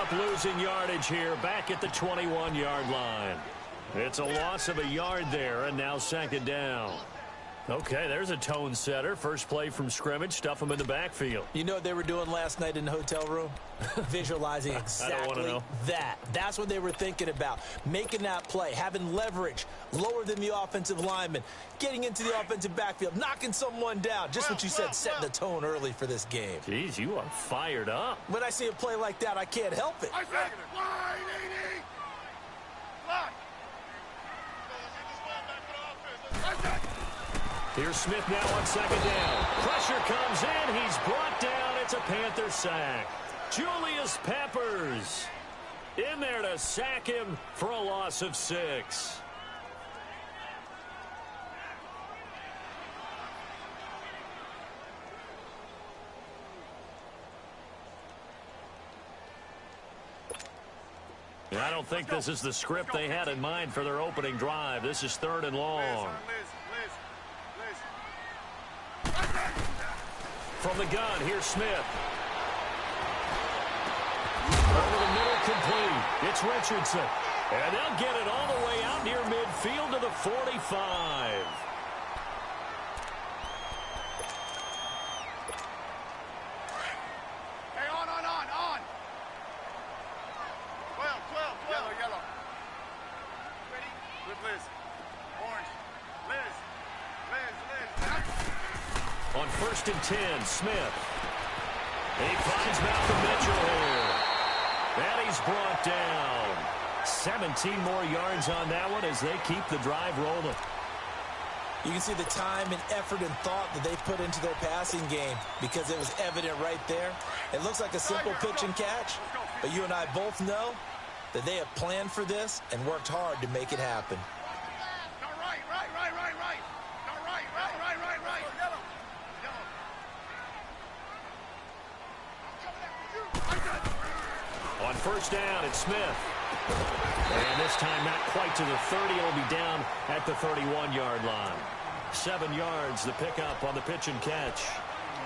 up losing yardage here, back at the 21-yard line. It's a loss of a yard there, and now second down. Okay, there's a tone setter. First play from scrimmage, stuff them in the backfield. You know what they were doing last night in the hotel room? Visualizing exactly that. That's what they were thinking about. Making that play, having leverage, lower than the offensive lineman, getting into the offensive backfield, knocking someone down. Just what you said, setting the tone early for this game. Jeez, you are fired up. When I see a play like that, I can't help it. Here's Smith now on second down. Pressure comes in. He's brought down. It's a Panther sack. Julius Peppers in there to sack him for a loss of 6. I don't think this is the script they had in mind for their opening drive. This is 3rd and long. From the gun, here's Smith. Over the middle, complete. It's Richardson. And they'll get it all the way out near midfield to the 45. Hey, on. 12. Yellow. Ready? With Liz. Orange. Liz. On 1st and 10, Smith. He finds Malcolm Mitchell here. And he's brought down. 17 more yards on that one as they keep the drive rolling. You can see the time and effort and thought that they put into their passing game because it was evident right there. It looks like a simple pitch and catch, but you and I both know that they have planned for this and worked hard to make it happen. Right. On 1st down, it's Smith. And this time not quite to the 30. It'll be down at the 31-yard line. 7 yards, the pickup on the pitch and catch.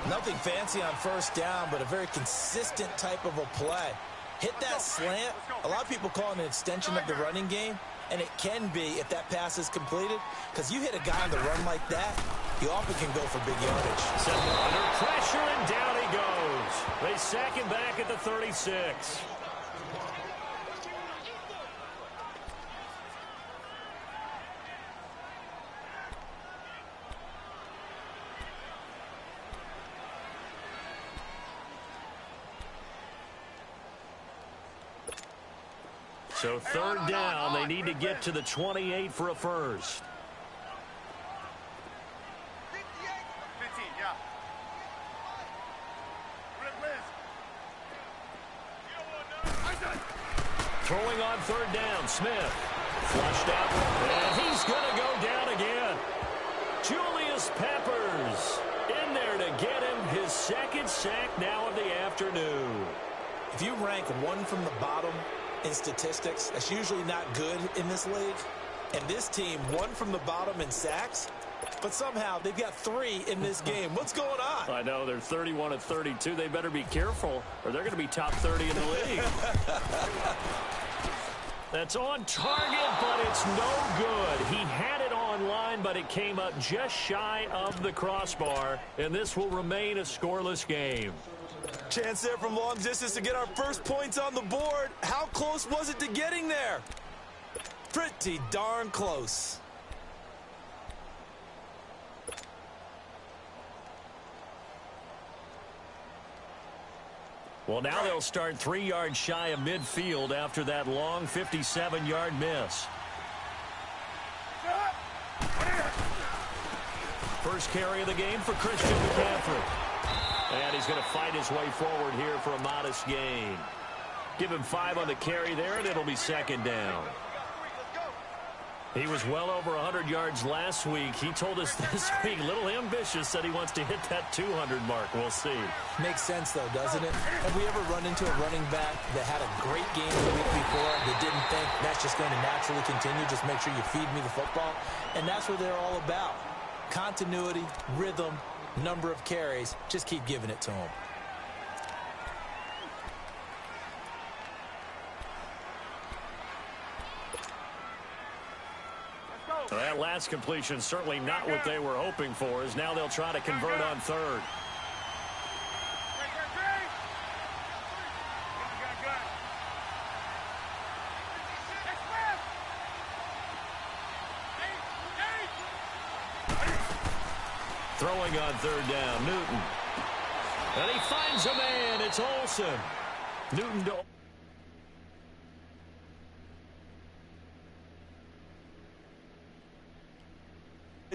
Nothing fancy on 1st down, but a very consistent type of a play. Hit that slant. A lot of people call it an extension of the running game, and it can be if that pass is completed, because you hit a guy on the run like that, he often can go for big yardage. Under pressure, and down he goes. They sack him back at the 36. So 3rd down, they need to get to the 28 for a first. 15, yeah. Throwing on 3rd down, Smith. Flushed out, and he's going to go down again. Julius Peppers in there to get him his 2nd sack now of the afternoon. If you rank one from the bottom in statistics, that's usually not good in this league. And this team, 1 from the bottom in sacks, but somehow they've got 3 in this game. What's going on? I know, they're 31 of 32. They better be careful, or they're going to be top 30 in the league. That's on target, but it's no good. He had it on line, but it came up just shy of the crossbar, and this will remain a scoreless game. Chance there from long distance to get our first points on the board. How close was it to getting there? Pretty darn close. Well, now they'll start 3 yards shy of midfield after that long 57-yard miss. First carry of the game for Christian McCaffrey. And he's going to fight his way forward here for a modest gain. Give him 5 on the carry there, and it'll be 2nd down. He was well over 100 yards last week. He told us this week, a little ambitious, said he wants to hit that 200 mark. We'll see. Makes sense, though, doesn't it? Have we ever run into a running back that had a great game the week before that didn't think that's just going to naturally continue? Just make sure you feed me the football. And that's what they're all about. Continuity, rhythm, number of carries. Just keep giving it to them. Well, that last completion certainly not what they were hoping for, as now they'll try to convert on third. Throwing on third down, Newton. And he finds a man. It's Olsen. Newton to...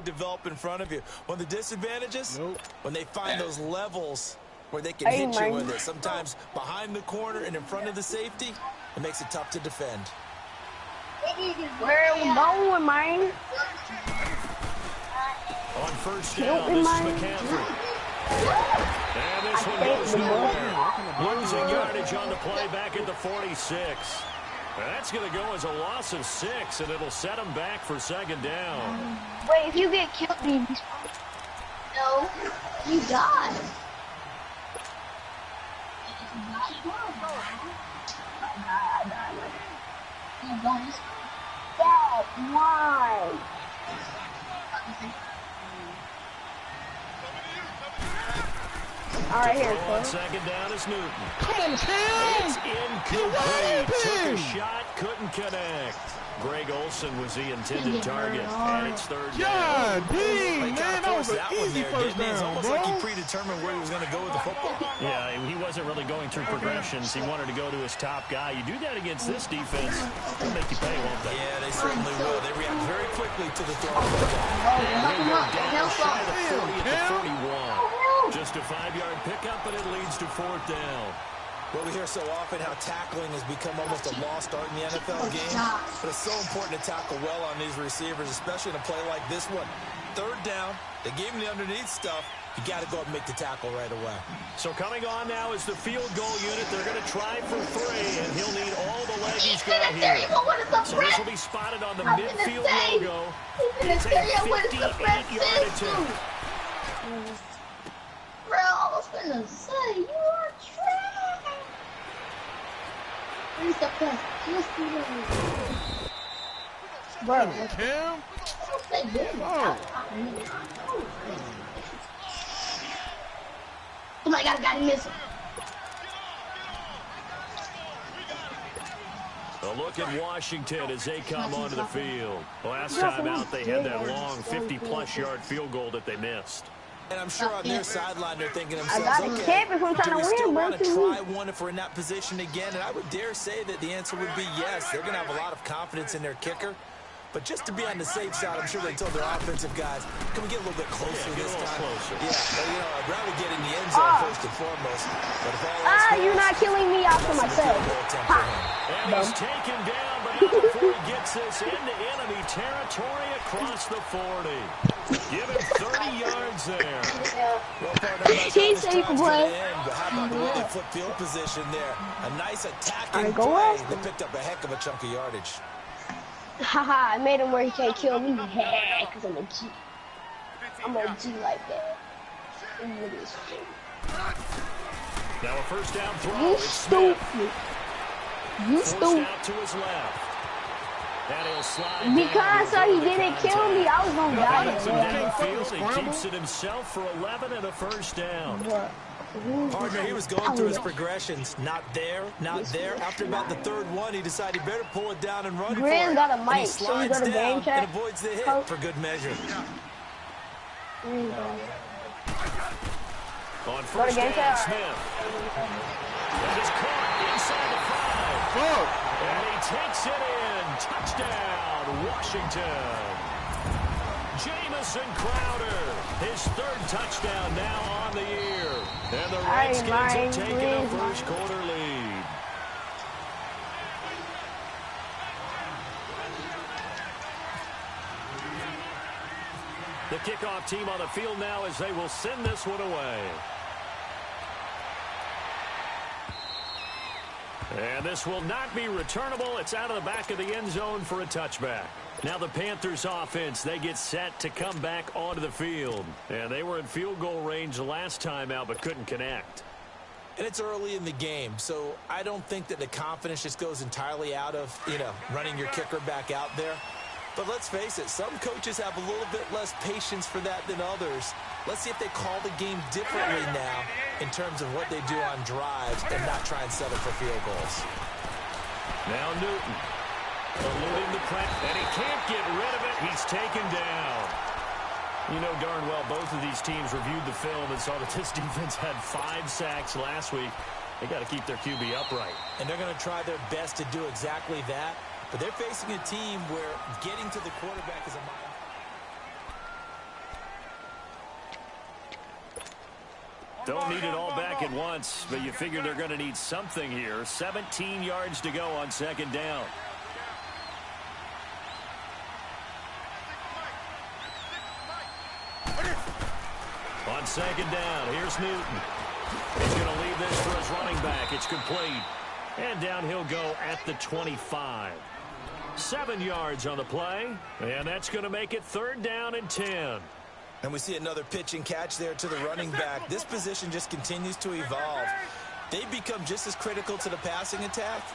develop in front of you. One of the disadvantages, when they find those levels where they can hit you with it. Sometimes behind the corner and in front of the safety, it makes it tough to defend. Where are we going, man? On first down, this is McCaffrey. And this one goes nowhere. Losing yardage on the play back at the 46. And that's going to go as a loss of 6, and it'll set them back for second down. Wait, if you get killed, no, you die. Dad, why? All right, here, on second down is Newton. Come on, Cam! It's incomplete. Took a shot, couldn't connect. Greg Olsen was the intended target, and it's third down. Man, that was an easy first down, It's almost bro. like he predetermined where he was going to go with the football. Yeah, he wasn't really going through progressions. He wanted to go to his top guy. You do that against this defense, they'll make you pay, won't they? Yeah, they certainly will. They react very quickly to the throw. They go down shy of the 40 at the 41. Just a 5-yard pickup, but it leads to fourth down. Well, we hear so often how tackling has become almost a lost art in the NFL game. But it's so important to tackle well on these receivers, especially in a play like this one. Third down, they gave him the underneath stuff. You got to go up and make the tackle right away. So coming on now is the field goal unit. They're going to try for 3, and he'll need all the leg he's got here. So this will be spotted on the midfield logo. It's a 58-yard attempt. Bro, I was gonna say, you are trash. Where's the best? Just do that. Bro, Cam? Oh my God, got him missing. A look at Washington as they come onto the field. Last time out, they had that long 50-plus yard field goal that they missed. And I'm sure on their sideline they're thinking to themselves, gotta okay, keep it from trying do we to still win, want to bro. try one if we're in that position again? And I would dare say that the answer would be yes. They're going to have a lot of confidence in their kicker. But just to be on the safe side, I'm sure they told their offensive guys, can we get a little bit closer this time? Closer. Yeah, but, you know, I'd rather get in the end zone first and foremost. But if all else fails, you're not killing me after myself. And he's taken down, but not before he gets this into enemy territory across the 40. Give him 30 yards there. Well, partner, I'm not sure He's this safe, drive's boy. gonna end, but how about the way they flip field position there? A nice attacking Alright, go play. after They him. picked up a heck of a chunk of yardage. Haha, I made him where he can't kill me. Because I'm a G. I'm a G like that. Now a first down throw. You It's Smith. stupid. You Forced stupid. out to his left. And he'll slide Because down so he over the didn't kill me, I was gonna die. Gets him Yeah. downfield. He keeps it himself for 11 and a first down. Partner, he was going through his progressions. Not there, not there. After about the third one, he decided he better pull it down and run for Grizz it. got a And he mic, so we slides go to game down chat. and avoids the hit Coach. for good measure. On Go to first game down, chat. Smith. That is caught inside the 5. Fuck. And he takes it in. Touchdown, Washington. Jamison Crowder, his third touchdown now on the year. And the Redskins have taken a first quarter lead. The kickoff team on the field now as they will send this one away. And this will not be returnable. It's out of the back of the end zone for a touchback. Now the Panthers offense, they get set to come back onto the field. And they were in field goal range the last time out but couldn't connect. And it's early in the game, so I don't think that the confidence just goes entirely out of, running your kicker back out there. But let's face it, some coaches have a little bit less patience for that than others. Let's see if they call the game differently now in terms of what they do on drives and not try and settle for field goals. Now Newton, eluding the press, and he can't get rid of it. He's taken down. You know darn well both of these teams reviewed the film and saw that this defense had 5 sacks last week. They got to keep their QB upright. And they're going to try their best to do exactly that. But they're facing a team where getting to the quarterback is a mile. Don't need it all back at once, but you figure they're going to need something here. 17 yards to go on second down. On second down, here's Newton. He's going to leave this for his running back. It's complete. And down he'll go at the 25. 7 yards on the play, and that's going to make it 3rd down and 10. And we see another pitch and catch there to the running back. This position just continues to evolve. They've become just as critical to the passing attack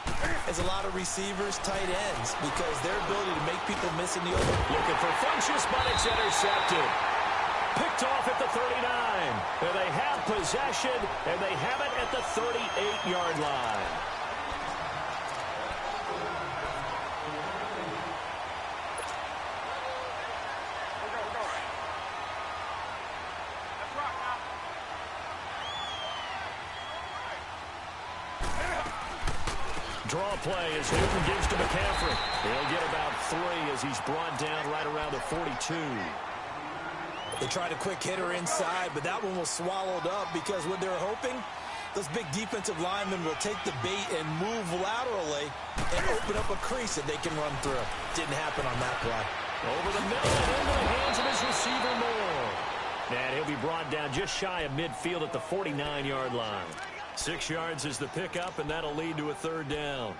as a lot of receivers, tight ends, because their ability to make people miss in the open. Looking for Funchess, but it's intercepted. Picked off at the 39. And they have possession, and they have it at the 38-yard line. Draw play as Newton gives to McCaffrey. He'll get about 3 as he's brought down right around the 42. They tried a quick hitter inside, but that one was swallowed up because what they're hoping, those big defensive linemen will take the bait and move laterally and open up a crease that they can run through. Didn't happen on that play. Over the middle and into the hands of his receiver Moore. And he'll be brought down just shy of midfield at the 49-yard line. 6 yards is the pickup, and that'll lead to a 3rd down.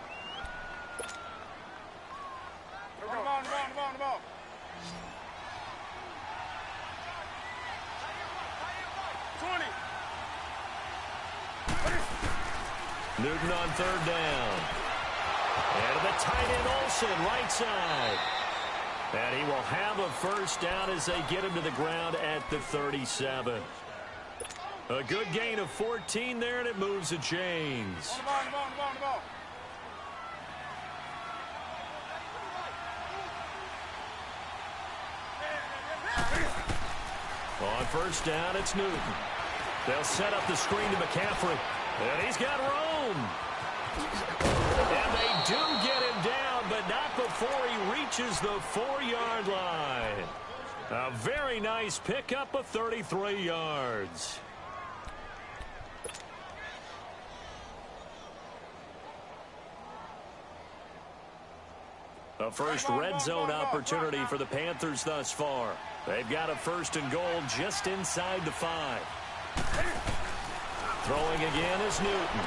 Newton on 3rd down. And the tight end Olsen, right side. And he will have a 1st down as they get him to the ground at the 37. A good gain of 14 there, and it moves the chains. On 1st down, it's Newton. They'll set up the screen to McCaffrey. And he's got room. And they do get him down, but not before he reaches the 4-yard line. A very nice pickup of 33 yards. A first red zone opportunity for the Panthers thus far. They've got a 1st and goal just inside the 5. Throwing again is Newton.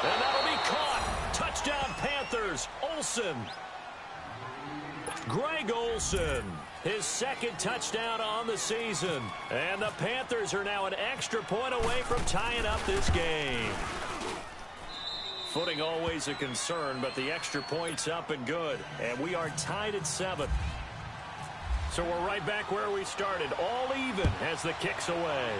And that'll be caught. Touchdown Panthers. Olsen. Greg Olsen. His 2nd touchdown on the season. And the Panthers are now an extra point away from tying up this game. Footing always a concern, but the extra point's up and good. And we are tied at 7. So we're right back where we started. All even as the kick's away.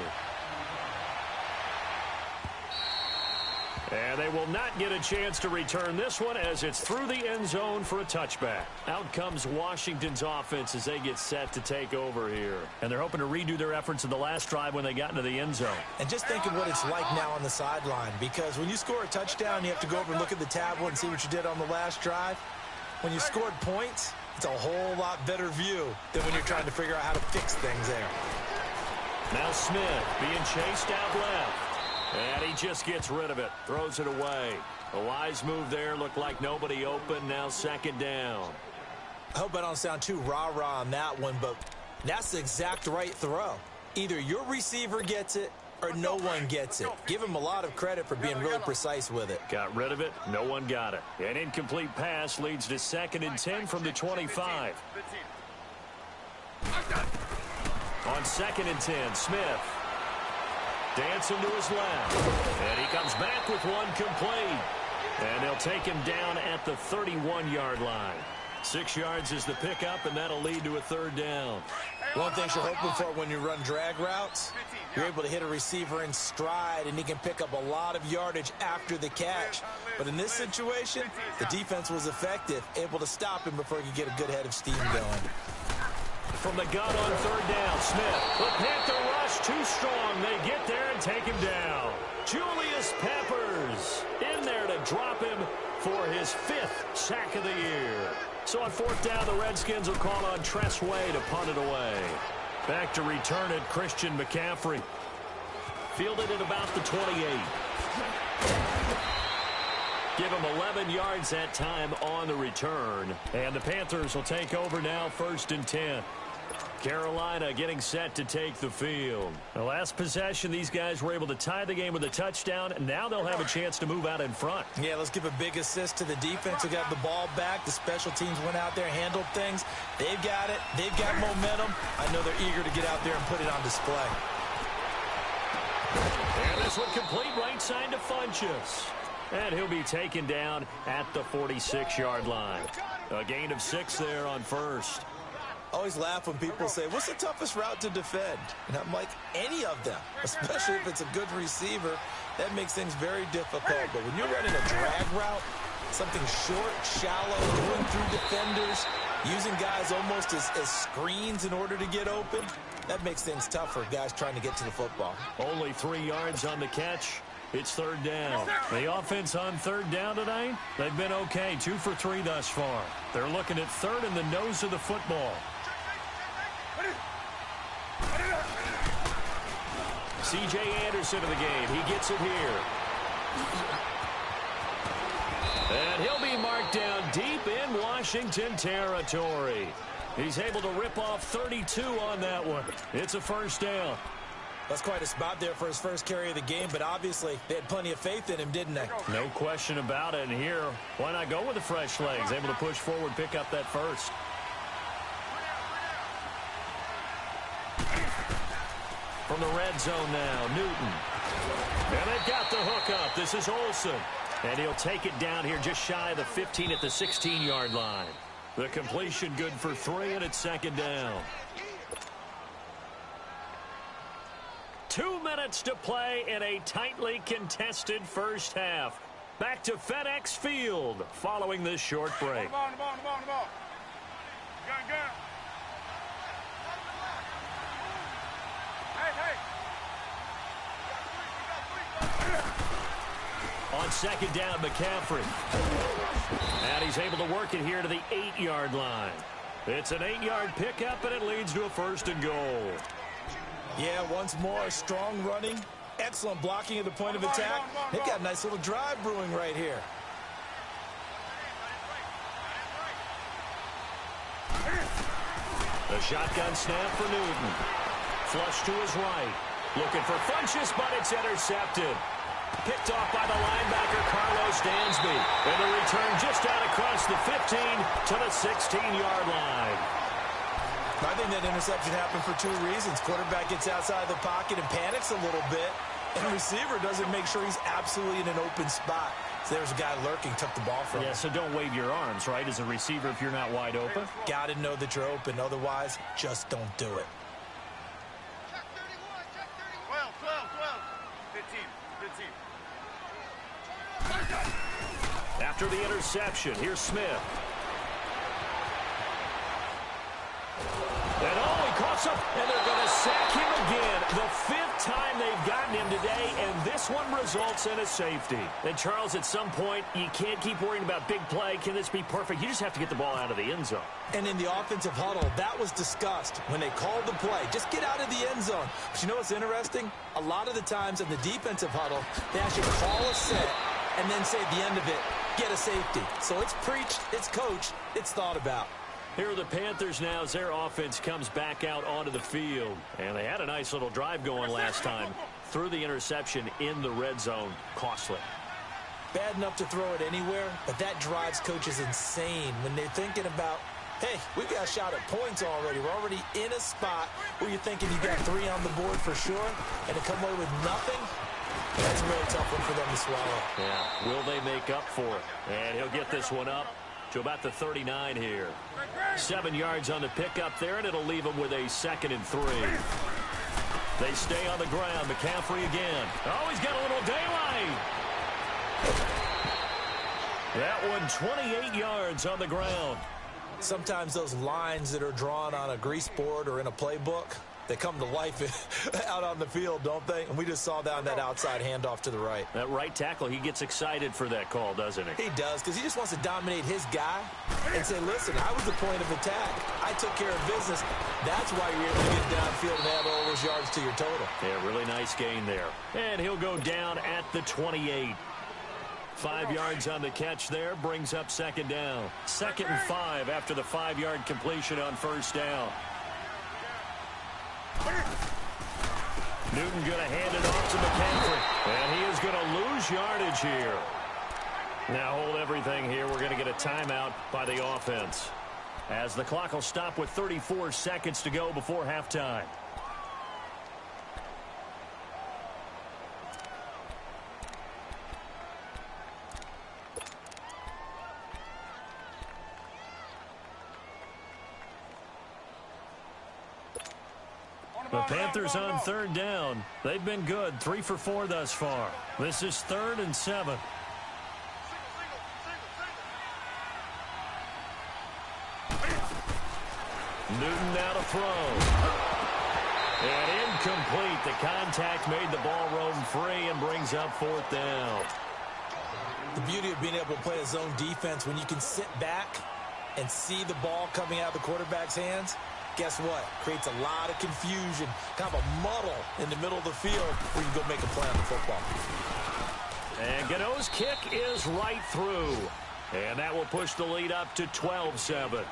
And they will not get a chance to return this one as it's through the end zone for a touchback. Out comes Washington's offense as they get set to take over here. And they're hoping to redo their efforts in the last drive when they got into the end zone. And just think of what it's like now on the sideline, because when you score a touchdown, you have to go over and look at the tablet and see what you did on the last drive. When you scored points, it's a whole lot better view than when you're trying to figure out how to fix things there. Now Smith being chased out left. And he just gets rid of it. Throws it away. A wise move there. Looked like nobody open. Now 2nd down. I hope I don't sound too rah-rah on that one, but that's the exact right throw. Either your receiver gets it or no one gets it. Give him a lot of credit for being really precise with it. Got rid of it. No one got it. An incomplete pass leads to 2nd and 10 from the 25. On 2nd and 10, Smith. Dancing to his left. And he comes back with one complete. And they'll take him down at the 31-yard line. 6 yards is the pickup, and that'll lead to a 3rd down. One thing you're hoping for when you run drag routes, you're able to hit a receiver in stride, and he can pick up a lot of yardage after the catch. But in this situation, the defense was effective, able to stop him before he could get a good head of steam going. From the gun on 3rd down, Smith. The Panther rush too strong. They get there and take him down. Julius Peppers in there to drop him for his 5th sack of the year. So on 4th down, the Redskins will call on Tressway to punt it away. Back to return it, Christian McCaffrey. Fielded at about the 28. Give him 11 yards that time on the return. And the Panthers will take over now, 1st and 10. Carolina getting set to take the field. The last possession, these guys were able to tie the game with a touchdown, and now they'll have a chance to move out in front. Yeah, let's give a big assist to the defense who got the ball back. The special teams went out there, handled things. They've got it. They've got momentum. I know they're eager to get out there and put it on display. And this one complete right side to Funchess. And he'll be taken down at the 46-yard line. A gain of 6 there on 1st. Always laugh when people say, what's the toughest route to defend? And I'm like, any of them, especially if it's a good receiver. That makes things very difficult. But when you're running a drag route, something short, shallow, going through defenders, using guys almost as screens in order to get open, that makes things tough for guys trying to get to the football. Only 3 yards on the catch. It's 3rd down. The offense on 3rd down tonight, they've been okay. 2 for 3 thus far. They're looking at 3rd in the nose of the football. C.J. Anderson in the game. He gets it here. And he'll be marked down deep in Washington territory. He's able to rip off 32 on that one. It's a 1st down. That's quite a spot there for his first carry of the game, but obviously they had plenty of faith in him, didn't they? No question about it. And here, why not go with the fresh legs? Able to push forward, pick up that 1st. From the red zone now, Newton. And they've got the hook up. This is Olsen. And he'll take it down here just shy of the 15 at the 16-yard line. The completion good for 3, and it's 2nd down. 2 minutes to play in a tightly contested first half. Back to FedEx Field following this short break. The ball. Gun. Hey. On 2nd down, McCaffrey. And he's able to work it here to the 8-yard line. It's an 8-yard pickup, and it leads to a 1st and goal. Yeah, once more, strong running, excellent blocking at the point of attack. They've got a nice little drive brewing right here. The shotgun snap for Newton. Flush to his right. Looking for Funchess, but it's intercepted. Picked off by the linebacker, Carlos Dansby. And the return just out across the 15 to the 16-yard line. I think that interception happened for 2 reasons. Quarterback gets outside the pocket and panics a little bit, and the receiver doesn't make sure he's absolutely in an open spot. So there's a guy lurking, took the ball from him. Yeah, so don't wave your arms, right, as a receiver if you're not wide open. Got to know that you're open. Otherwise, just don't do it. Check 31. 12. 15. After the interception, here's Smith. And he caught up, and they're going to sack him again. The 5th time they've gotten him today, and this one results in a safety. And, Charles, at some point, you can't keep worrying about big play. Can this be perfect? You just have to get the ball out of the end zone. And in the offensive huddle, that was discussed when they called the play. Just get out of the end zone. But you know what's interesting? A lot of the times in the defensive huddle, they actually call a set and then say at the end of it, get a safety. So it's preached, it's coached, it's thought about. Here are the Panthers now as their offense comes back out onto the field. And they had a nice little drive going last time. Threw the interception in the red zone. Costly. Bad enough to throw it anywhere, but that drives coaches insane when they're thinking about, hey, we've got a shot at points already. We're already in a spot where you're thinking you got 3 on the board for sure, and to come away with nothing, that's a really tough one for them to swallow. Yeah, will they make up for it? And he'll get this one up to about the 39 here. 7 yards on the pickup there, and it'll leave them with a 2nd and 3. They stay on the ground. McCaffrey again. Oh, he's got a little daylight. That one 28 yards on the ground. Sometimes those lines that are drawn on a grease board or in a playbook, they come to life out on the field, don't they? And we just saw that on that outside handoff to the right. That right tackle, he gets excited for that call, doesn't he? He does, because he just wants to dominate his guy and say, listen, I was the point of attack. I took care of business. That's why you're able to get downfield and add all those yards to your total. Yeah, really nice gain there. And he'll go down at the 28. 5 yards on the catch there, brings up 2nd down. 2nd and 5 after the 5-yard completion on 1st down. Newton going to hand it off to McCaffrey. And he is going to lose yardage here. Now hold everything here. We're going to get a timeout by the offense, as the clock will stop with 34 seconds to go before halftime. The Panthers on 3rd down. They've been good, 3 for 4 thus far. This is 3rd and 7. Newton now to throw. And incomplete. The contact made the ball roam free and brings up 4th down. The beauty of being able to play a zone defense when you can sit back and see the ball coming out of the quarterback's hands. Guess what? Creates a lot of confusion, kind of a muddle in the middle of the field where you can go make a play on the football. And Gano's kick is right through. And that will push the lead up to 12-7.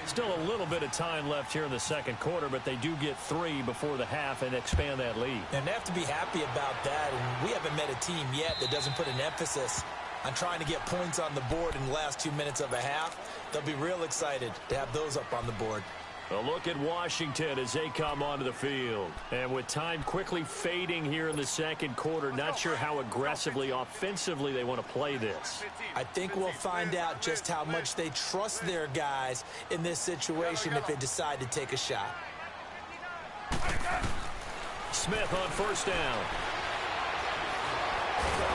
Still a little bit of time left here in the 2nd quarter, but they do get 3 before the half and expand that lead. And they have to be happy about that. And we haven't met a team yet that doesn't put an emphasis on trying to get points on the board in the last 2 minutes of a half. They'll be real excited to have those up on the board. A look at Washington as they come onto the field. And with time quickly fading here in the 2nd quarter, not sure how aggressively, offensively they want to play this. I think we'll find out just how much they trust their guys in this situation if they decide to take a shot. Smith on 1st down.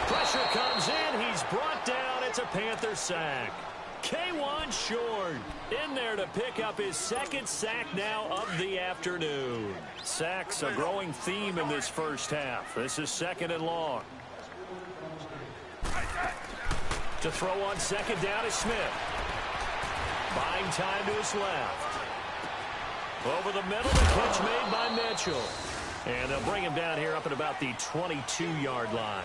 Pressure comes in. He's brought down. It's a Panther sack. K1 Short in there to pick up his 2nd sack now of the afternoon. Sacks a growing theme in this first half. This is 2nd and long. To throw on 2nd down is Smith. Buying time to his left. Over the middle, the catch made by Mitchell. And they'll bring him down here up at about the 22-yard line.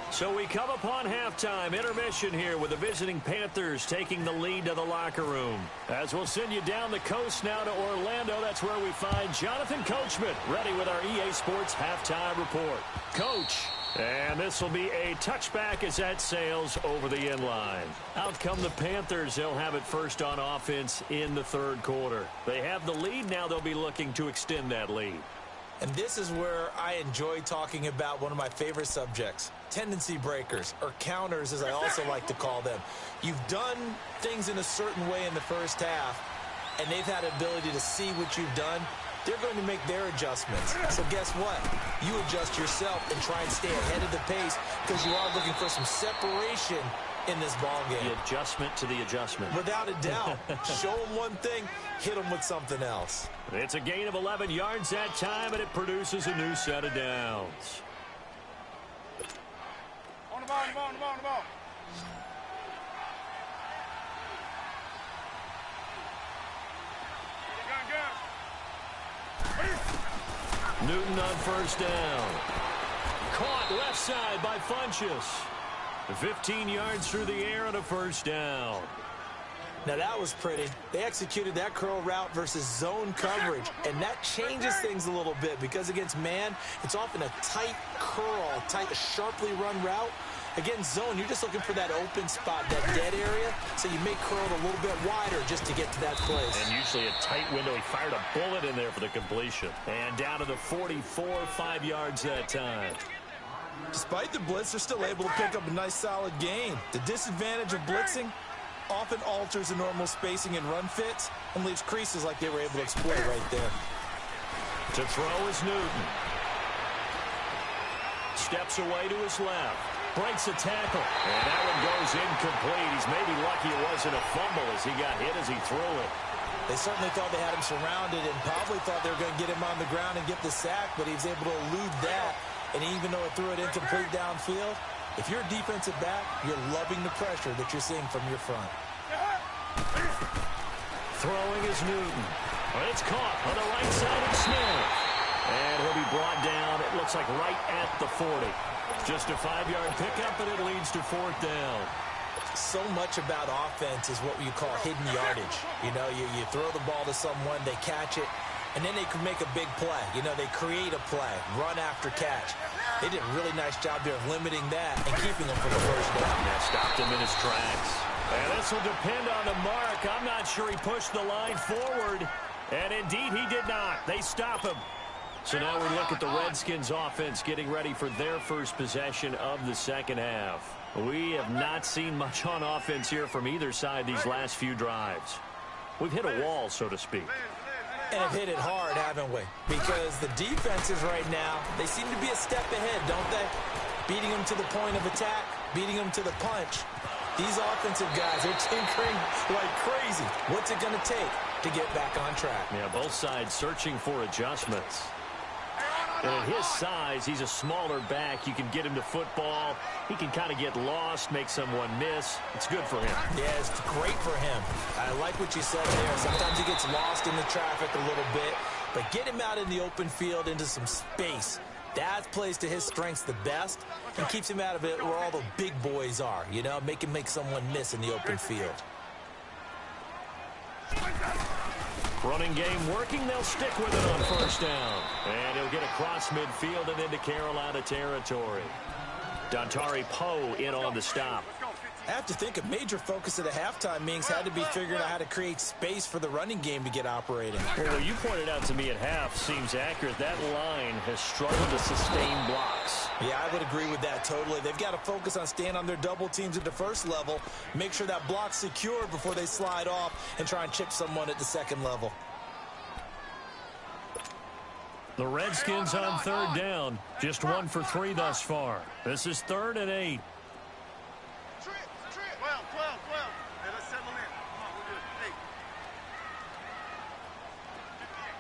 So we come upon halftime, intermission here with the visiting Panthers taking the lead to the locker room. As we'll send you down the coast now to Orlando, that's where we find Jonathan Coachman ready with our EA Sports halftime report. Coach, and this will be a touchback as that sails over the end line. Out come the Panthers. They'll have it first on offense in the 3rd quarter. They have the lead. Now they'll be looking to extend that lead. And this is where I enjoy talking about one of my favorite subjects, tendency breakers, or counters as I also like to call them. You've done things in a certain way in the first half, and they've had the ability to see what you've done. They're going to make their adjustments. So guess what? You adjust yourself and try and stay ahead of the pace because you are looking for some separation in this ball game. The adjustment to the adjustment. Without a doubt. Show them one thing, hit them with something else. It's a gain of 11 yards that time, and it produces a new set of downs. On the ball, on the ball, on the ball, on the ball. Newton on 1st down. Caught left side by Funchess. 15 yards through the air and a 1st down. Now that was pretty. They executed that curl route versus zone coverage, and that changes things a little bit because against man, it's often a tight curl, tight, sharply run route. Against zone, you're just looking for that open spot, that dead area, so you may curl it a little bit wider just to get to that place. And usually a tight window. He fired a bullet in there for the completion. And down to the 44, 5 yards that time. Despite the blitz, they're still able to pick up a nice solid gain. The disadvantage of blitzing, often alters the normal spacing and run fits and leaves creases like they were able to exploit right there. To throw is Newton. Steps away to his left. Breaks a tackle. And that one goes incomplete. He's maybe lucky it wasn't a fumble as he got hit as he threw it. They certainly thought they had him surrounded and probably thought they were going to get him on the ground and get the sack, but he was able to elude that. And even though it threw it incomplete downfield, if you're a defensive back, you're loving the pressure that you're seeing from your front. Throwing is Newton. It's caught on the right side of Smith. And he'll be brought down, it looks like right at the 40. Just a 5-yard pickup, and it leads to 4th down. So much about offense is what you call hidden yardage. You know, you throw the ball to someone, they catch it, and then they can make a big play. You know, they create a play, run after catch. They did a really nice job there of limiting that and keeping him for the first down. Yeah, stopped him in his tracks. And this will depend on the mark. I'm not sure he pushed the line forward. And indeed, he did not. They stop him. So now we look at the Redskins offense getting ready for their first possession of the second half. We have not seen much on offense here from either side these last few drives. We've hit a wall, so to speak. And have hit it hard, haven't we? Because the defenses right now, they seem to be a step ahead, don't they? Beating them to the point of attack, beating them to the punch. These offensive guys are tinkering like crazy. What's it going to take to get back on track? Yeah, both sides searching for adjustments. And at his size, he's a smaller back. You can get him to football. He can kind of get lost, make someone miss. It's good for him. Yeah, it's great for him. I like what you said there. Sometimes he gets lost in the traffic a little bit, but get him out in the open field into some space. That plays to his strengths the best and keeps him out of it where all the big boys are, you know, make someone miss in the open field. Running game working. They'll stick with it on first down. And he'll get across midfield and into Carolina territory. Dontari Poe in on the stop. I have to think a major focus of the halftime meetings had to be figuring out how to create space for the running game to get operating. Well, you pointed out to me at half seems accurate. That line has struggled to sustain blocks. Yeah, I would agree with that totally. They've got to focus on staying on their double teams at the first level, make sure that block's secured before they slide off and try and chip someone at the second level. The Redskins on third down. Just 1 for 3 thus far. This is 3rd and 8. 12. Hey, let's settle in. Come on, we're good. Hey.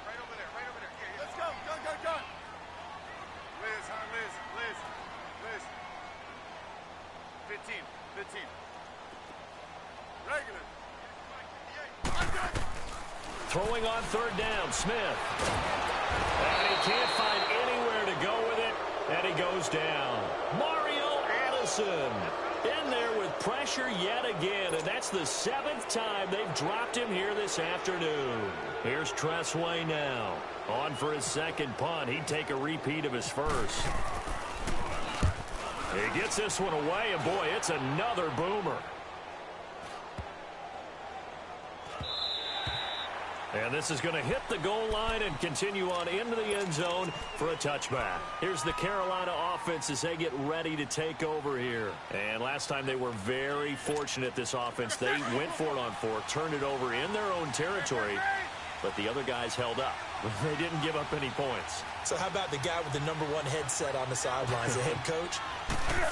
Right over there. Yeah, let's go. Go. Liz. 15. Regular. Throwing on third down, Smith. And he can't find anywhere to go with it, and he goes down. Mario Addison in there with pressure yet again, and that's the 7th time they've dropped him here this afternoon. Here's Tressway now. On for his second punt. He'd take a repeat of his first. He gets this one away, and boy, it's another boomer. And this is going to hit the goal line and continue on into the end zone for a touchback. Here's the Carolina offense as they get ready to take over here. And last time they were very fortunate, this offense. They went for it on 4, turned it over in their own territory, but the other guys held up. They didn't give up any points. So how about the guy with the #1 headset on the sidelines, the head coach?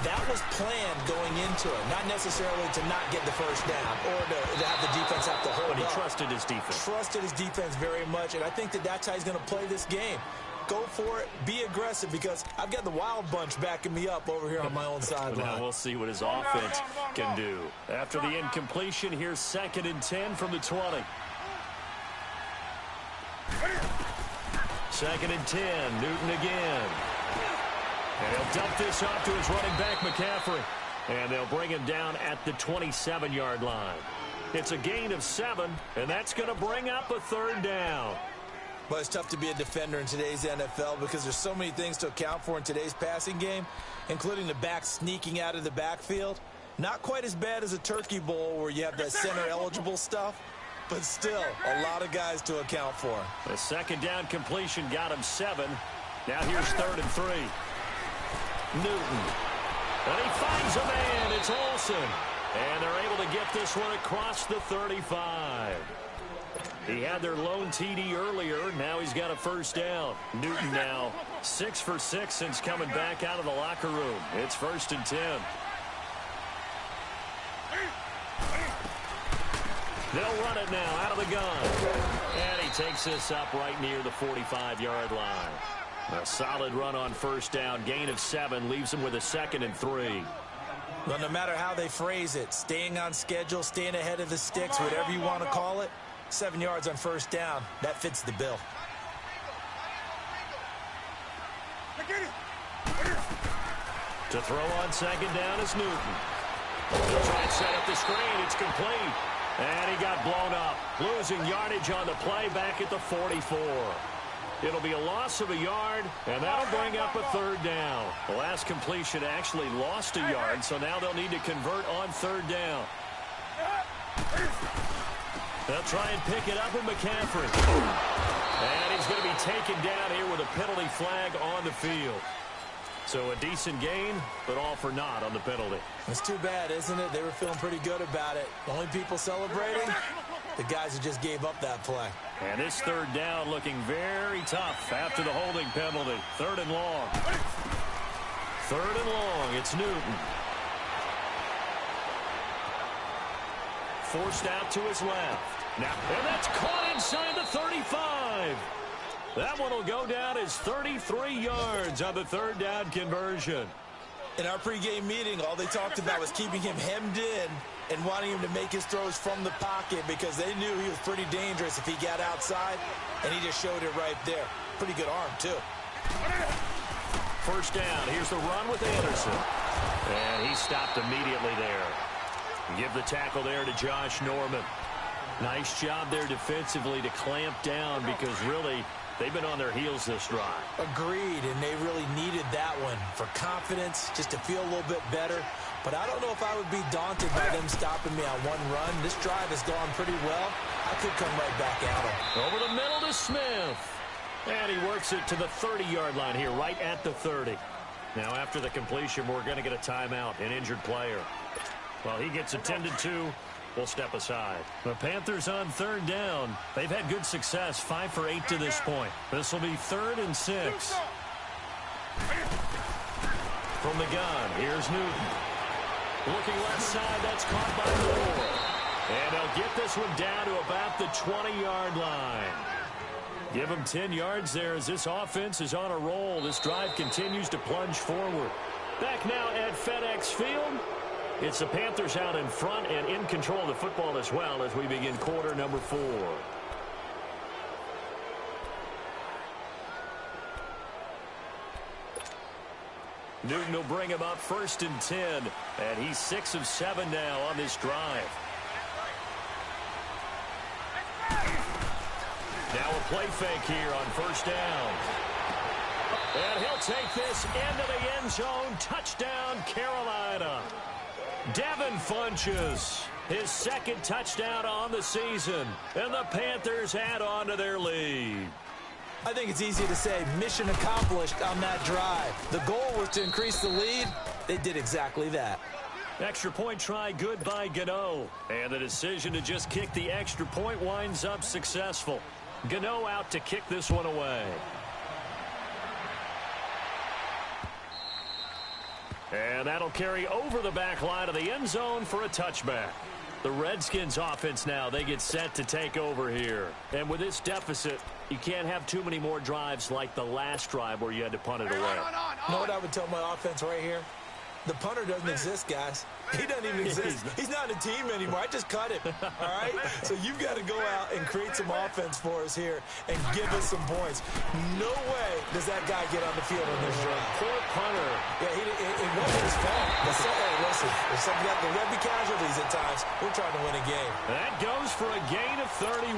That was planned going into it, not necessarily to not get the first down or to have the defense have to hold up. But he trusted his defense. Trusted his defense very much, and I think that's how he's going to play this game. Go for it, be aggressive, because I've got the wild bunch backing me up over here on my own sideline. Now we'll see what his offense can do. After the incompletion, here's 2nd and 10 from the 20. 2nd and 10, Newton again. And he'll dump this off to his running back, McCaffrey. And they'll bring him down at the 27-yard line. It's a gain of 7, and that's going to bring up a 3rd down. But it's tough to be a defender in today's NFL because there's so many things to account for in today's passing game, including the back sneaking out of the backfield. Not quite as bad as a turkey bowl where you have that center-eligible stuff, but still a lot of guys to account for. The 2nd down completion got him 7. Now here's 3rd and 3. Newton. And he finds a man. It's Olsen. And they're able to get this one across the 35. He had their lone TD earlier. Now he's got a first down. Newton now 6 for 6 since coming back out of the locker room. It's 1st and 10. They'll run it now out of the gun. And he takes this up right near the 45-yard line. A solid run on first down. Gain of 7 leaves him with a 2nd and 3. Well, no matter how they phrase it, staying on schedule, staying ahead of the sticks, whatever you want to call it, 7 yards on first down, that fits the bill. To throw on 2nd down is Newton. He'll try and set up the screen. It's complete. And he got blown up. Losing yardage on the play back at the 44. It'll be a loss of a yard, and that'll bring up a 3rd down. The last completion actually lost a yard, so now they'll need to convert on 3rd down. They'll try and pick it up with McCaffrey. And he's going to be taken down here with a penalty flag on the field. So a decent gain, but all for naught on the penalty. It's too bad, isn't it? They were feeling pretty good about it. The only people celebrating, the guys who just gave up that play. And this 3rd down looking very tough after the holding penalty. 3rd and long. 3rd and long. It's Newton. Forced out to his left. Now, and that's caught inside the 35. That one will go down as 33 yards on the 3rd down conversion. In our pregame meeting, all they talked about was keeping him hemmed in and wanting him to make his throws from the pocket because they knew he was pretty dangerous if he got outside, and he just showed it right there. Pretty good arm, too. First down. Here's the run with Anderson. And he stopped immediately there. Give the tackle there to Josh Norman. Nice job there defensively to clamp down because really they've been on their heels this drive. Agreed, and they really needed that one for confidence, just to feel a little bit better. But I don't know if I would be daunted by them stopping me on one run. This drive has gone pretty well. I could come right back at them. Over the middle to Smith. And he works it to the 30-yard line here, right at the 30. Now after the completion, we're going to get a timeout, an injured player. Well, he gets attended to. We'll step aside. The Panthers on 3rd down. They've had good success, 5 for 8 to this point. This will be 3rd and 6. From the gun, here's Newton. Looking left side, that's caught by Moore. And they'll get this one down to about the 20-yard line. Give them 10 yards there as this offense is on a roll. This drive continues to plunge forward. Back now at FedEx Field. It's the Panthers out in front and in control of the football as well as we begin quarter number 4. Newton will bring him up 1st and 10, and he's 6 of 7 now on this drive. Now a play fake here on 1st down. And he'll take this into the end zone. Touchdown, Carolina. Devin Funchess, his 2nd touchdown on the season, and the Panthers add on to their lead. I think it's easy to say mission accomplished on that drive. The goal was to increase the lead. They did exactly that. Extra point try good by Gano. And the decision to just kick the extra point winds up successful. Gano out to kick this one away. And that'll carry over the back line of the end zone for a touchback. The Redskins offense now, they get set to take over here. And with this deficit, you can't have too many more drives like the last drive where you had to punt it away. You know what I would tell my offense right here? The punter doesn't exist, guys. He doesn't even exist. He's not a team anymore. I just cut him, all right? So you've got to go out and create some offense for us here and give us some points. No way does that guy get on the field on this drive. Poor punter. Yeah, it wasn't his fault. Hey, listen, there's something that there'll be casualties at times. We're trying to win a game. That goes for a gain of 31.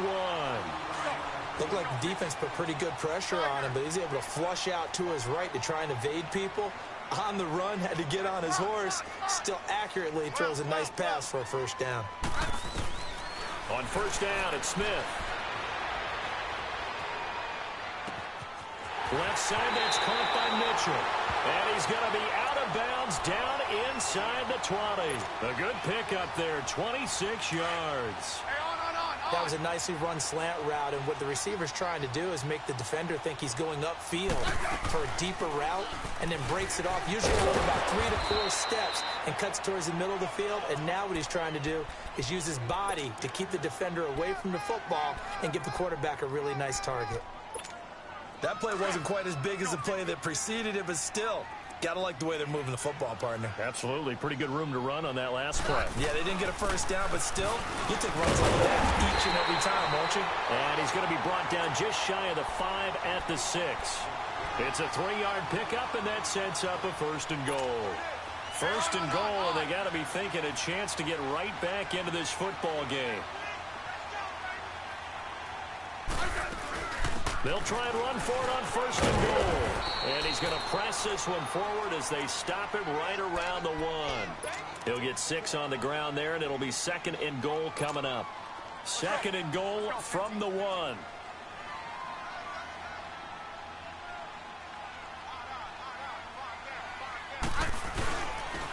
Looked like the defense put pretty good pressure on him, but he's able to flush out to his right to try and evade people. On the run, had to get on his horse. Still accurately throws a nice pass for a 1st down. On 1st down, it's Smith. Left side, that's caught by Mitchell. And he's going to be out of bounds down inside the 20. A good pickup there, 26 yards. That was a nicely run slant route, and what the receiver's trying to do is make the defender think he's going upfield for a deeper route and then breaks it off, usually only about 3 to 4 steps, and cuts towards the middle of the field. And now what he's trying to do is use his body to keep the defender away from the football and give the quarterback a really nice target. That play wasn't quite as big as the play that preceded it, but still, gotta like the way they're moving the football, partner. Absolutely. Pretty good room to run on that last play. Yeah, they didn't get a first down, but still, you take runs like that each and every time, won't you? And he's going to be brought down just shy of the 5 at the 6. It's a 3-yard pickup, and that sets up a 1st and goal. 1st and goal, and they got to be thinking a chance to get right back into this football game. They'll try and run for it on 1st and goal. And he's going to press this one forward as they stop him right around the 1. He'll get 6 on the ground there, and it'll be 2nd and goal coming up. 2nd and goal from the 1.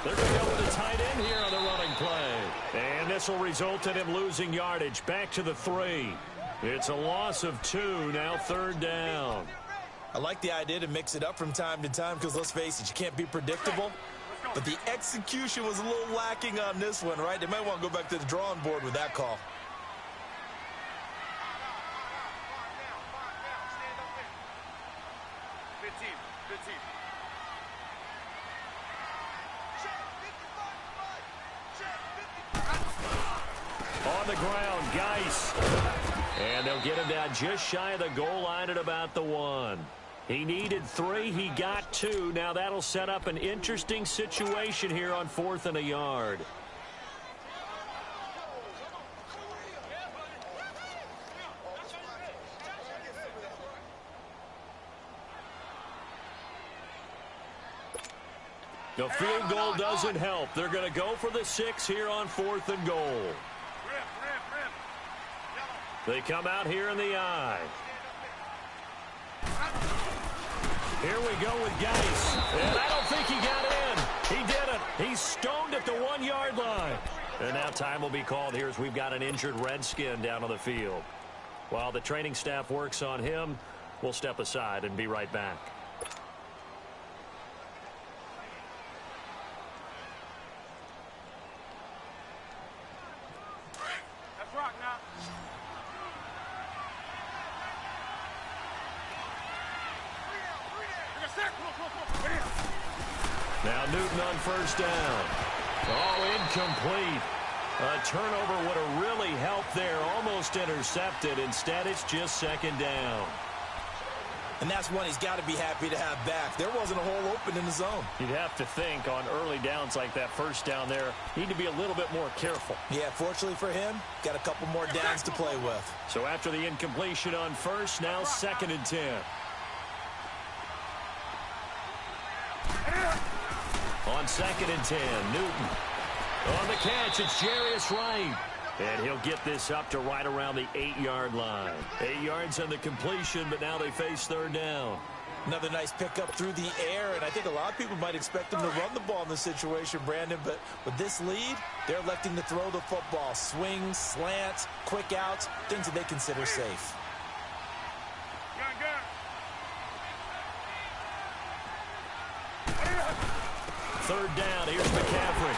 They're going to go with a tight end here on the running play. And this will result in him losing yardage back to the 3. It's a loss of 2, now 3rd down. I like the idea to mix it up from time to time because, let's face it, you can't be predictable. But the execution was a little lacking on this one, right? They might want to go back to the drawing board with that call. On the ground, Geis. And they'll get him down just shy of the goal line at about the 1. He needed 3. He got 2. Now that'll set up an interesting situation here on 4th and a yard. The field goal doesn't help. They're going to go for the 6 here on 4th and goal. They come out here in the I. Here we go with Geis. And I don't think he got in. He didn't. He's stoned at the 1-yard line. And now time will be called here as we've got an injured Redskin down on the field. While the training staff works on him, we'll step aside and be right back. Now Newton on 1st down. Oh, incomplete. A turnover would have really helped there. Almost intercepted. Instead, it's just 2nd down. And that's one he's got to be happy to have back. There wasn't a hole open in the zone. You'd have to think on early downs like that 1st down there, need to be a little bit more careful. Yeah, fortunately for him, got a couple more downs to play with. So after the incompletion on 1st, now 2nd and 10. On 2nd and 10, Newton. On the catch, it's Jarius Wright. And he'll get this up to right around the 8-yard line. 8 yards on the completion, but now they face 3rd down. Another nice pickup through the air, and I think a lot of people might expect him to run the ball in this situation, Brandon, but with this lead, they're electing to throw the football. Swings, slants, quick outs, things that they consider safe. 3rd down, here's McCaffrey.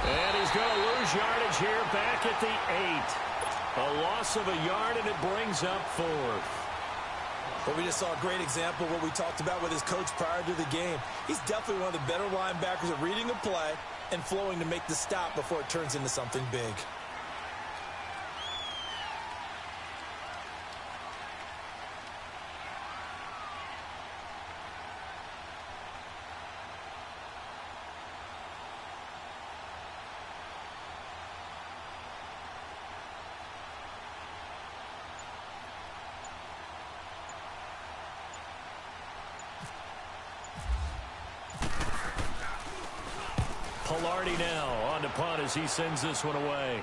And he's going to lose yardage here back at the 8. A loss of a yard, and it brings up 4th. Well, we just saw a great example of what we talked about with his coach prior to the game. He's definitely one of the better linebackers at reading a play and flowing to make the stop before it turns into something big. Pilardi now on to punt as he sends this one away.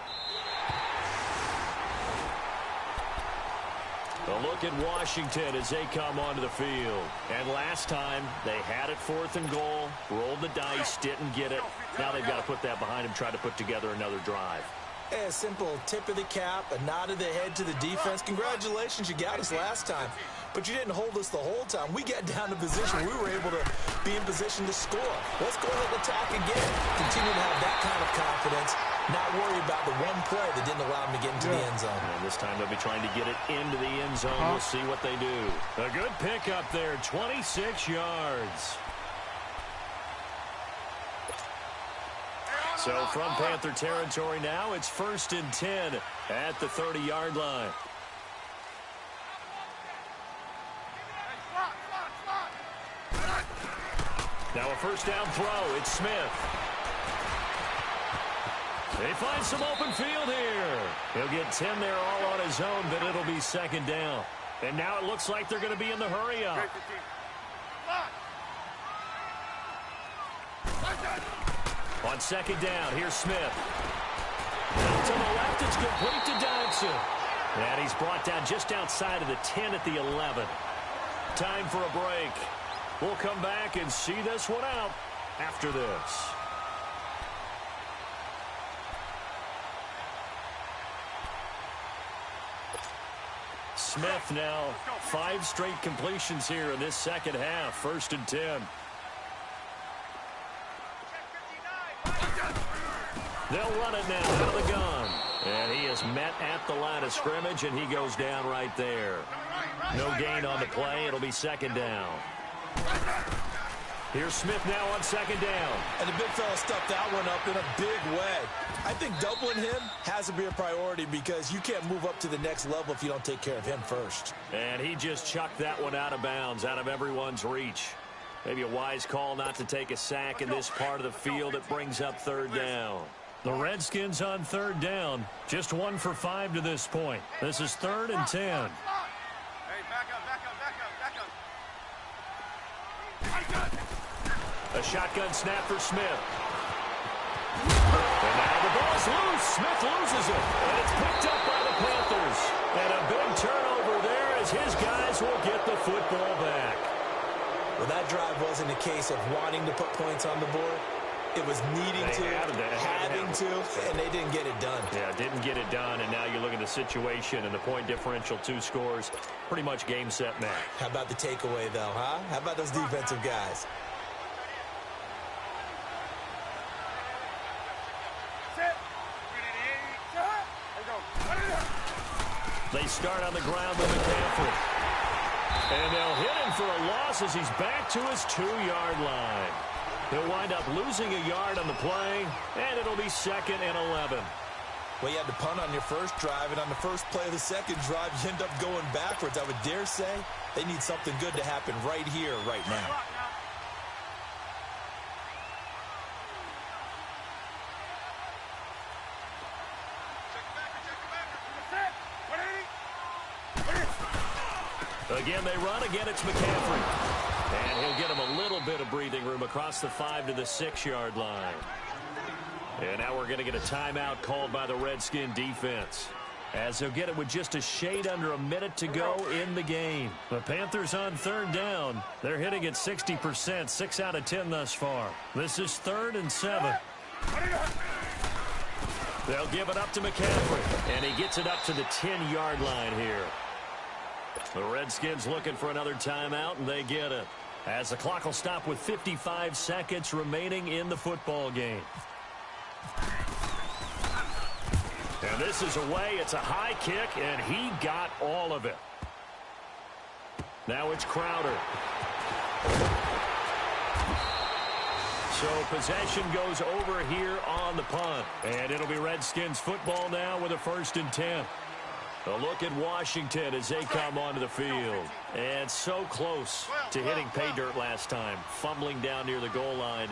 A look at Washington as they come onto the field. And last time, they had it 4th and goal, rolled the dice, didn't get it. Now they've got to put that behind them, try to put together another drive. A simple tip of the cap, a nod of the head to the defense. Congratulations, you got us last time. But you didn't hold us the whole time. We got down to position. We were able to be in position to score. Let's go ahead and attack again. Continue to have that kind of confidence. Not worry about the one play that didn't allow them to get into the end zone. And this time they'll be trying to get it into the end zone. We'll see what they do. A good pickup there, 26 yards. So from Panther territory now, it's 1st and 10 at the 30-yard line. Now a first down throw. It's Smith. They find some open field here. He'll get 10 there all on his own, but it'll be 2nd down. And now it looks like they're going to be in the hurry up. On 2nd down, here's Smith. Out to the left, it's complete to Dodson. And he's brought down just outside of the 10 at the 11. Time for a break. We'll come back and see this one out after this. Smith now 5 straight completions here in this second half. 1st and 10. They'll run it now out of the gun. And he is met at the line of scrimmage, and he goes down right there. No gain on the play. It'll be 2nd down. Here's Smith now on 2nd down. And the big fella stuffed that one up in a big way. I think doubling him has to be a priority because you can't move up to the next level if you don't take care of him first. And he just chucked that one out of bounds, out of everyone's reach. Maybe a wise call not to take a sack in this part of the field. It brings up 3rd down. The Redskins on 3rd down. Just 1 for 5 to this point. This is 3rd and 10. Hey, back up. A shotgun snap for Smith. And now the ball's loose. Smith loses it. And it's picked up by the Panthers. And a big turnover there as his guys will get the football back. Well, that drive wasn't a case of wanting to put points on the board. It was needing to, having to, and they didn't get it done. Yeah, didn't get it done, and now you look at the situation and the point differential, 2 scores, pretty much game, set, match. How about the takeaway, though, huh? How about those defensive guys? They start on the ground with McCaffrey. And they'll hit him for a loss as he's back to his 2-yard line. He'll wind up losing a yard on the play, and it'll be 2nd and 11. Well, you had to punt on your first drive, and on the first play of the second drive, you end up going backwards. I would dare say they need something good to happen right here, right now. Again, they run. Again, it's McCaffrey. And he'll get him a little bit of breathing room across the 5 to the 6-yard line. And now we're going to get a timeout called by the Redskin defense, as they'll get it with just a shade under a minute to go in the game. The Panthers on 3rd down. They're hitting at 60%, 6 out of 10 thus far. This is 3rd and 7. They'll give it up to McCaffrey, and he gets it up to the 10-yard line here. The Redskins looking for another timeout, and they get it, as the clock will stop with 55 seconds remaining in the football game. And this is away. It's a high kick, and he got all of it. Now it's Crowder. So possession goes over here on the punt. And it'll be Redskins football now with a 1st and 10. A look at Washington as they come onto the field. And so close to hitting pay dirt last time, fumbling down near the goal line.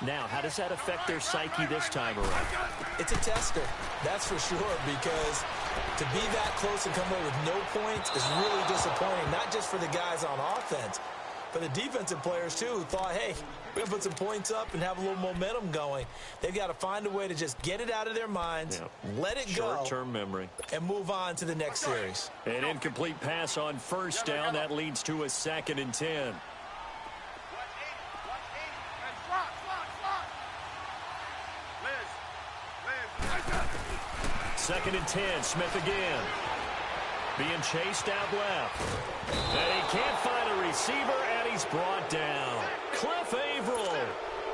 Now, how does that affect their psyche this time around? It's a tester, that's for sure, because to be that close and come away with no points is really disappointing, not just for the guys on offense, For the defensive players, too, who thought, hey, we're going to put some points up and have a little momentum going. They've got to find a way to just get it out of their minds, let it go. Short-term memory. And move on to the next series. An incomplete pass on first down. That leads to a 2nd and 10. Second and 10, Smith again. Being chased out left. And he can't find a receiver, and he's brought down. Cliff Averill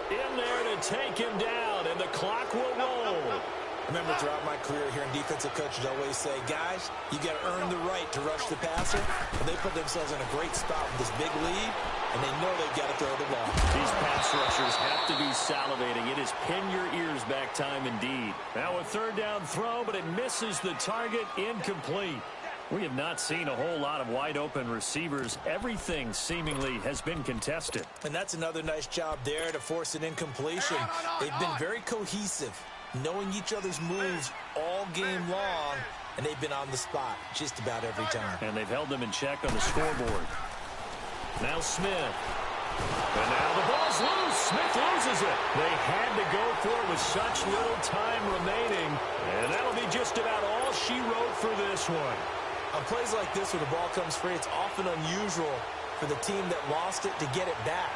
in there to take him down, and the clock will roll. Remember, throughout my career here in defensive coaches, I always say, guys, you got to earn the right to rush the passer. And they put themselves in a great spot with this big lead, and they know they've got to throw the ball. These pass rushers have to be salivating. It is pin your ears back time indeed. Now a 3rd down throw, but it misses the target. Incomplete. We have not seen a whole lot of wide-open receivers. Everything seemingly has been contested. And that's another nice job there to force an incompletion. They've been very cohesive, knowing each other's moves all game long, and they've been on the spot just about every time. And they've held them in check on the scoreboard. Now Smith. And now the ball's loose. Smith loses it. They had to go for it with such little time remaining. And that'll be just about all she wrote for this one. On plays like this where the ball comes free, it's often unusual for the team that lost it to get it back.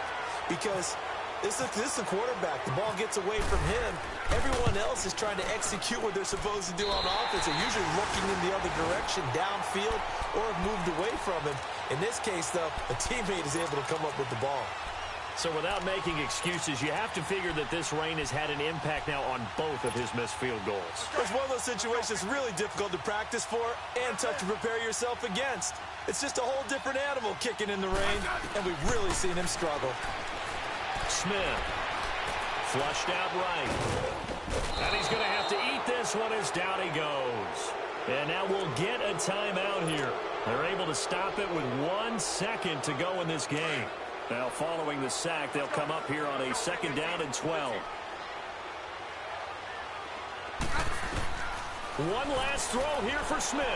Because this is the quarterback. The ball gets away from him. Everyone else is trying to execute what they're supposed to do on offense. They're usually looking in the other direction, downfield, or have moved away from him. In this case, though, a teammate is able to come up with the ball. So without making excuses, you have to figure that this rain has had an impact now on both of his missed field goals. It's one of those situations really difficult to practice for and tough to prepare yourself against. It's just a whole different animal kicking in the rain, and we've really seen him struggle. Smith flushed out right. And he's going to have to eat this one as down he goes. And now we'll get a timeout here. They're able to stop it with 1 second to go in this game. Now, following the sack, they'll come up here on a 2nd down and 12. One last throw here for Smith.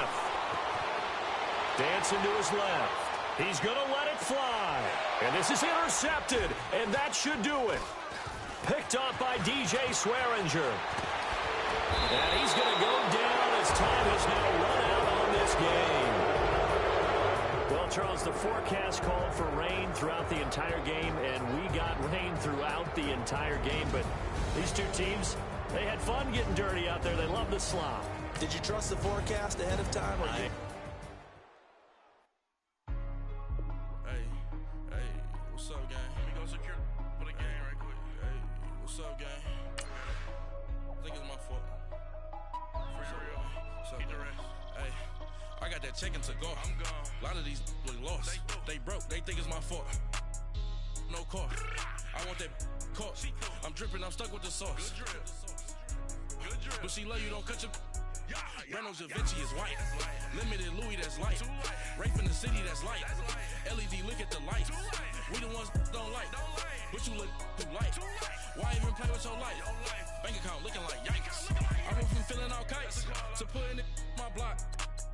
Dancing to his left. He's going to let it fly. And this is intercepted, and that should do it. Picked up by DJ Swearinger. And he's going to go down as time has now run out on this game. Well, Charles, the forecast called for rain throughout the entire game, and we got rain throughout the entire game. But these two teams, they had fun getting dirty out there. They love the slop. Did you trust the forecast ahead of time? Or Hey, what's up, gang? Let me go secure for the game right quick. Hey, what's up, gang? I think it's my fault. For real. What's up, hey, I got that chicken to go. I'm gone. A lot of these look lost. They broke. They think it's my fault. No car. I want that caught. I'm dripping. I'm stuck with the sauce. Good drip. But she love you. Don't cut your. Reynolds Da Vinci is white. Limited Louis, that's light. Rape in the city, that's light. LED, look at the light. We the ones don't like. But you look too light. Why even play with your life? Bank account looking like yikes. I went from filling out kites to putting it in my block.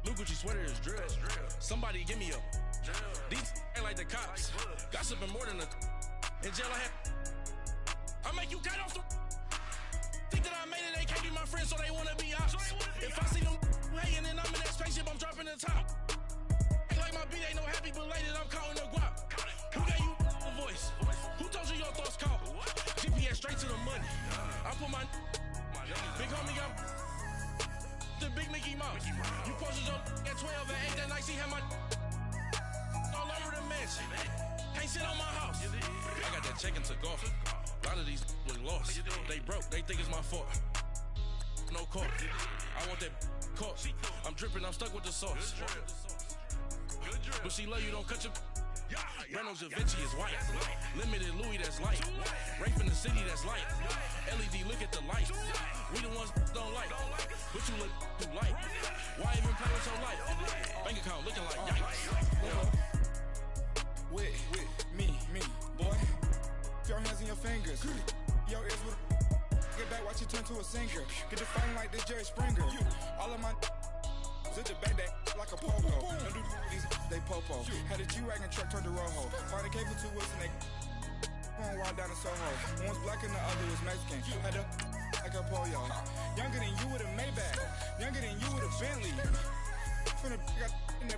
New Gucci sweater is drill. Somebody give me a. These ain't like the cops. Gossiping more than a. In jail I had. I make you cut off the. Think that I made it, they can't be my friends, so they wanna be ops. If I see them hating and I'm in that spaceship, I'm dropping the top. Ain't like my beat ain't no happy belated, I'm counting the guap. Who gave you a voice? Who told you your thoughts count? GPS straight to the money. I put my big homie got the big Mickey Mouse. You posted your at 12 and 8 that night, she had my all over the mansion. Can't sit on my house. I got that check into golf. A lot of these look lost. They broke, they think it's my fault. No car. I want that caught. I'm dripping, I'm stuck with the sauce. But she love you, don't cut your. Reynolds Da Vinci is white. Limited Louis, that's light. Rape in the city, that's light. LED, look at the light. We the ones don't like. But you look too light. Why even play with your life? Bank account looking like yikes. With me, boy. Your hands in your fingers. Your ears with get back, watch you turn to a singer. Get the fighting like this Jerry Springer. All of my Sit the back that like a popo. Don't do these, they popo. Had a G-Wagon truck turned to Rojo. Find a cable 2 wheels and they going wild down in Soho. One was black and the other was Mexican. Had a like a pollo. Younger than you with a Maybach. Younger than you with a Bentley. From the got in the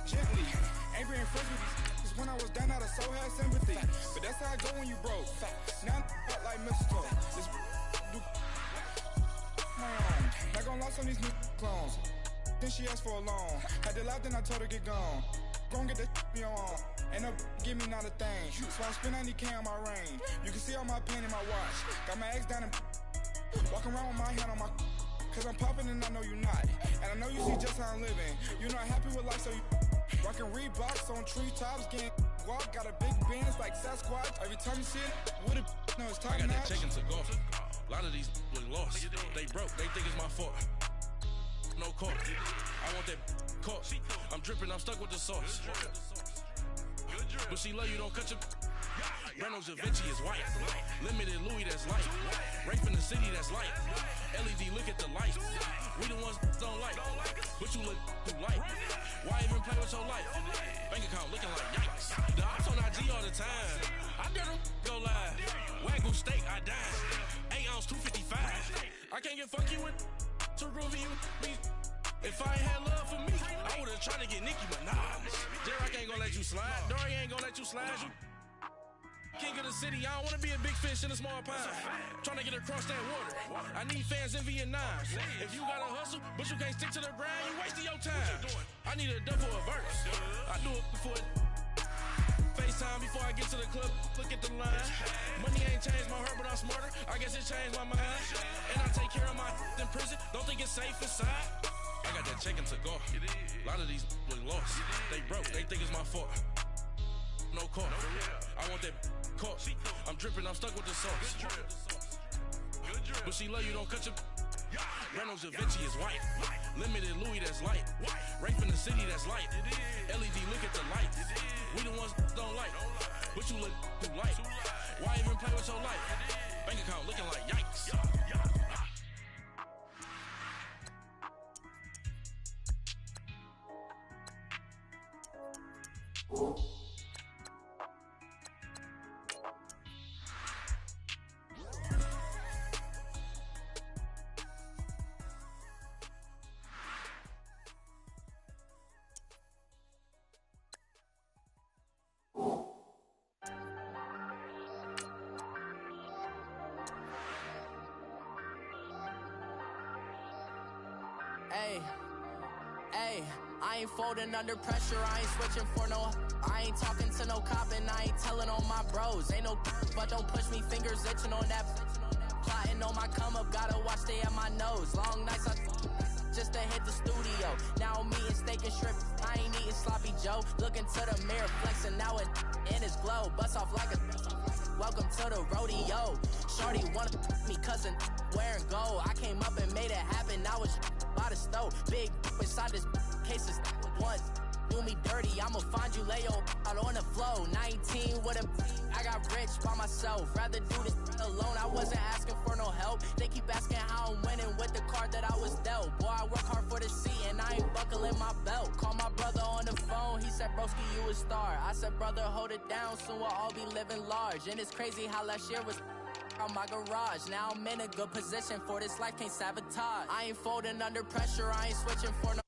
gently. Ain't been friends with these. When I was down out of so had sympathy. But that's how I go when you broke. Now I'm like mistletoe. This do not gonna lost on these new clones. Then she asked for a loan. Had to laugh, then I told her get gone. Gon' get that me on. Ain't no give me not a thing. So I spend 90K on my range. You can see all my pain in my watch. Got my ex down and walking around with my hand on my. Cause I'm popping and I know you not. And I know you see just how I'm living. You're not happy with life, so you rockin' Reeboks on treetops, getting walk. Got a big Benz like Sasquatch. Every time you see it, with it, no, it's time. I got that chicken to go. A lot of these look lost. They broke, they think it's my fault. No court. I want that court. I'm dripping, I'm stuck with the sauce. But she love you, don't cut your. Renault Da Vinci is white. Limited Louis, that's light. Rape in the city, that's light. LED, look at the light. We the ones don't like. But you look too light. Why even play with your life? Bank account looking like yikes. The ops on IG all the time. I dare them go live. Wagyu steak, I dine. 8 ounce, 255. I can't get fuck you with too groovy you me. If I ain't had love for me, I would've tried to get Nicki, but nah. Derek ain't gonna let you slide. Dory ain't gonna let you slide. You king of the city, I don't wanna be a big fish in a small pond. Trying to get across that water. I need fans in Vietnam. If you gotta hustle, but you can't stick to the grind, you wasting your time. I need a double of verse. I do it before it. FaceTime before I get to the club, look at the line. Money ain't changed my heart, but I'm smarter. I guess it changed my mind. And I take care of my in prison. Don't think it's safe inside. I got that chicken to go. A lot of these look lost. They broke, they think it's my fault. No court. I want that court. I'm dripping, I'm stuck with the sauce. But she love you, don't cut your. Renault Da Vinci is white. Limited Louis, that's light. Rape in the city, that's light. LED, look at the light. We the ones don't like. But you look too light. Why even play with your life? Bank account looking like yikes. I ain't folding under pressure, I ain't switching for no. I ain't talking to no cop and I ain't telling on my bros. Ain't no but don't push me, fingers itching on that. Plotting on my come up, gotta watch stay at my nose. Long nights I just to hit the studio. Now I'm eating steak and shrimp, I ain't eating sloppy Joe. Looking to the mirror, flexing now it in his glow. Bust off like a welcome to the rodeo. Shorty wanna me cousin wearing gold. I came up and made it happen, now it's by the stove. Big inside this cases once do me dirty, I'ma find you lay out on the floor. 19 with a I got rich by myself. Rather do this alone. I wasn't asking for no help. They keep asking how I'm winning with the card that I was dealt. Boy, I work hard for the seat and I ain't buckling my belt. Call my brother on the phone. He said, broski, you a star. I said, brother, hold it down. Soon we'll all be living large. And it's crazy how last year was on my garage. Now I'm in a good position for this life, can't sabotage. I ain't folding under pressure, I ain't switching for no.